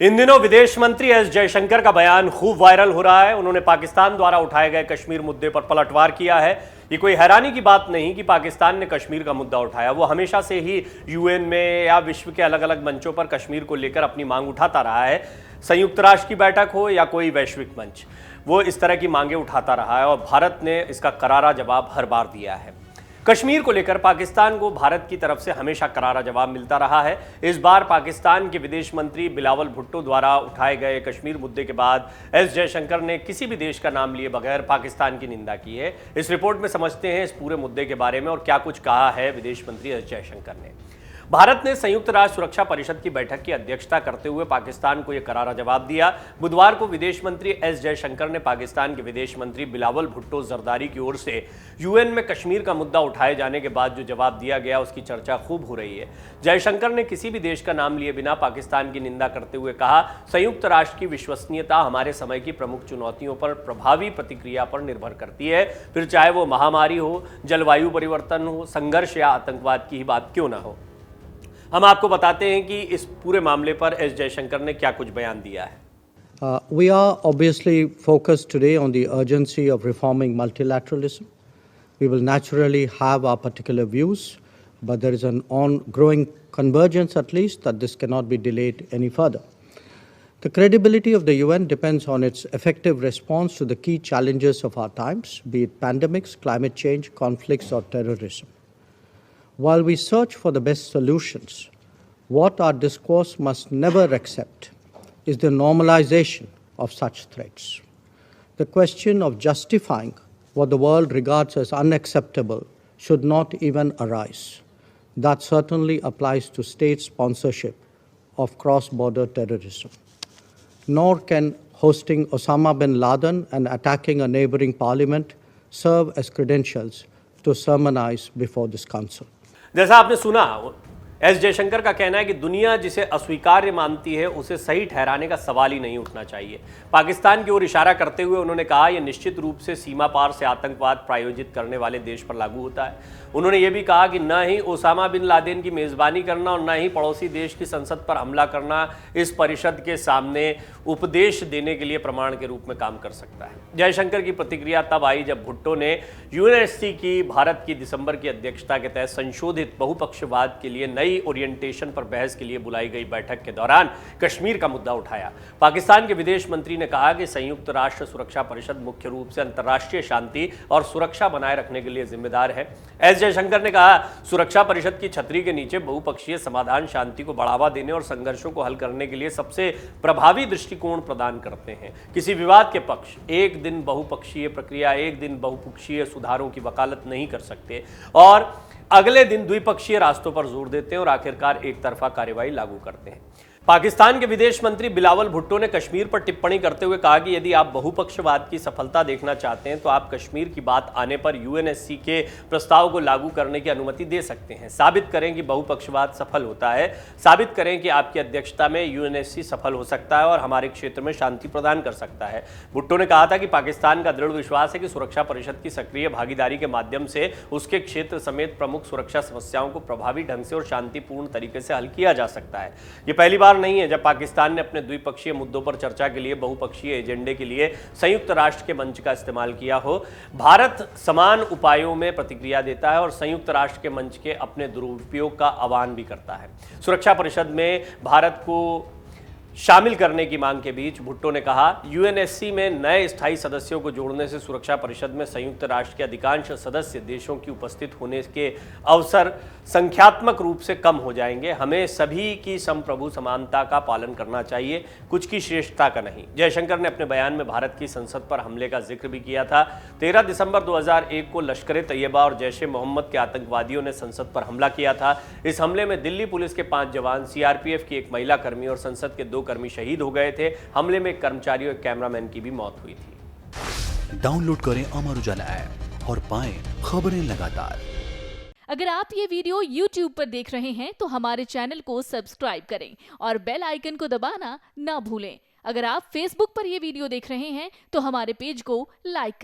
इन दिनों विदेश मंत्री एस जयशंकर का बयान खूब वायरल हो रहा है। उन्होंने पाकिस्तान द्वारा उठाए गए कश्मीर मुद्दे पर पलटवार किया है। ये कोई हैरानी की बात नहीं कि पाकिस्तान ने कश्मीर का मुद्दा उठाया। वो हमेशा से ही यूएन में या विश्व के अलग अलग मंचों पर कश्मीर को लेकर अपनी मांग उठाता रहा है। संयुक्त राष्ट्र की बैठक हो या कोई वैश्विक मंच, वो इस तरह की मांगे उठाता रहा है और भारत ने इसका करारा जवाब हर बार दिया है। कश्मीर को लेकर पाकिस्तान को भारत की तरफ से हमेशा करारा जवाब मिलता रहा है। इस बार पाकिस्तान के विदेश मंत्री बिलावल भुट्टो द्वारा उठाए गए कश्मीर मुद्दे के बाद एस जयशंकर ने किसी भी देश का नाम लिए बगैर पाकिस्तान की निंदा की है। इस रिपोर्ट में समझते हैं इस पूरे मुद्दे के बारे में और क्या कुछ कहा है विदेश मंत्री एस जयशंकर ने। भारत ने संयुक्त राष्ट्र सुरक्षा परिषद की बैठक की अध्यक्षता करते हुए पाकिस्तान को यह करारा जवाब दिया। बुधवार को विदेश मंत्री एस जयशंकर ने पाकिस्तान के विदेश मंत्री बिलावल भुट्टो जरदारी की ओर से यूएन में कश्मीर का मुद्दा उठाए जाने के बाद जो जवाब दिया गया उसकी चर्चा खूब हो रही है। जयशंकर ने किसी भी देश का नाम लिए बिना पाकिस्तान की निंदा करते हुए कहा, संयुक्त राष्ट्र की विश्वसनीयता हमारे समय की प्रमुख चुनौतियों पर प्रभावी प्रतिक्रिया पर निर्भर करती है, फिर चाहे वो महामारी हो, जलवायु परिवर्तन हो, संघर्ष या आतंकवाद की ही बात क्यों ना हो। हम आपको बताते हैं कि इस पूरे मामले पर एस जयशंकर ने क्या कुछ बयान दिया है। We are obviously focused today on the urgency of reforming multilateralism. We will naturally have our particular views, but there is an ongoing convergence at least that this cannot be delayed any further. The credibility of the UN depends on its effective response to the key challenges of our times, be it pandemics, climate change, conflicts or terrorism. While we search for the best solutions, what our discourse must never accept is the normalization of such threats. The question of justifying what the world regards as unacceptable should not even arise. That certainly applies to state sponsorship of cross-border terrorism. Nor can hosting Osama bin Laden and attacking a neighboring parliament serve as credentials to sermonize before this council. जैसा आपने सुना, S Jaishankar का कहना है कि दुनिया जिसे अस्वीकार्य मानती है उसे सही ठहराने का सवाल ही नहीं उठना चाहिए। पाकिस्तान की ओर इशारा करते हुए उन्होंने कहा, यह निश्चित रूप से सीमा पार से आतंकवाद प्रायोजित करने वाले देश पर लागू होता है। उन्होंने ये भी कहा कि न ही ओसामा बिन लादेन की मेज़बानी करना और न ही पड़ोसी देश की संसद पर हमला करना इस परिषद के सामने उपदेश देने के लिए प्रमाण के रूप में काम कर सकता है। जयशंकर की प्रतिक्रिया तब आई जब भुट्टो ने यूएनएससी की भारत की दिसंबर की अध्यक्षता के तहत संशोधित बहुपक्षवाद के लिए नई ओरिएंटेशन पर बहस के लिए बुलाई गई बैठक के दौरान कश्मीर का मुद्दा उठाया। पाकिस्तान के विदेश मंत्री ने कहा कि संयुक्त राष्ट्र सुरक्षा परिषद मुख्य रूप से अंतर्राष्ट्रीय शांति और सुरक्षा बनाए रखने के लिए जिम्मेदार है। एस जयशंकर ने कहा, सुरक्षा परिषद की छतरी के नीचे बहुपक्षीय समाधान शांति को बढ़ावा देने और संघर्षों को हल करने के लिए सबसे प्रभावी दृष्टिकोण प्रदान करते हैं। किसी विवाद के पक्ष एक दिन बहुपक्षीय प्रक्रिया, एक दिन बहुपक्षीय सुधारों की वकालत नहीं कर सकते और अगले दिन द्विपक्षीय रास्तों पर जोर देते हैं और आखिरकार एक तरफा कार्रवाई लागू करते हैं। पाकिस्तान के विदेश मंत्री बिलावल भुट्टो ने कश्मीर पर टिप्पणी करते हुए कहा कि यदि आप बहुपक्षवाद की सफलता देखना चाहते हैं तो आप कश्मीर की बात आने पर यूएनएससी के प्रस्ताव को लागू करने की अनुमति दे सकते हैं। साबित करें कि बहुपक्षवाद सफल होता है, साबित करें कि आपकी अध्यक्षता में यूएनएससी सफल हो सकता है और हमारे क्षेत्र में शांति प्रदान कर सकता है। भुट्टो ने कहा था कि पाकिस्तान का दृढ़ विश्वास है कि सुरक्षा परिषद की सक्रिय भागीदारी के माध्यम से उसके क्षेत्र समेत प्रमुख सुरक्षा समस्याओं को प्रभावी ढंग से और शांतिपूर्ण तरीके से हल किया जा सकता है। ये पहली बार नहीं है जब पाकिस्तान ने अपने द्विपक्षीय मुद्दों पर चर्चा के लिए बहुपक्षीय एजेंडे के लिए संयुक्त राष्ट्र के मंच का इस्तेमाल किया हो। भारत समान उपायों में प्रतिक्रिया देता है और संयुक्त राष्ट्र के मंच के अपने दुरुपयोग का आह्वान भी करता है। सुरक्षा परिषद में भारत को शामिल करने की मांग के बीच भुट्टो ने कहा, यूएनएससी में नए स्थायी सदस्यों को जोड़ने से सुरक्षा परिषद में संयुक्त राष्ट्र के अधिकांश सदस्य देशों की उपस्थित होने के अवसर संख्यात्मक रूप से कम हो जाएंगे। हमें सभी की संप्रभु समानता का पालन करना चाहिए, कुछ की श्रेष्ठता का नहीं। जयशंकर ने अपने बयान में भारत की संसद पर हमले का जिक्र भी किया था। 13 दिसंबर 2001 को लश्कर-ए-तैयबा और जैश-ए-मोहम्मद के आतंकवादियों ने संसद पर हमला किया था। इस हमले में दिल्ली पुलिस के 5 जवान, सीआरपीएफ की एक महिला कर्मी और संसद के 2 कर्मी शहीद हो गए थे। हमले में एक कर्मचारी और कैमरामैन की भी मौत हुई थी। डाउनलोड करें अमर उजाला ऐप और पाएं खबरें लगातार। अगर आप ये वीडियो YouTube पर देख रहे हैं तो हमारे चैनल को सब्सक्राइब करें और बेल आइकन को दबाना ना भूलें। अगर आप Facebook पर ये वीडियो देख रहे हैं तो हमारे पेज को लाइक करें।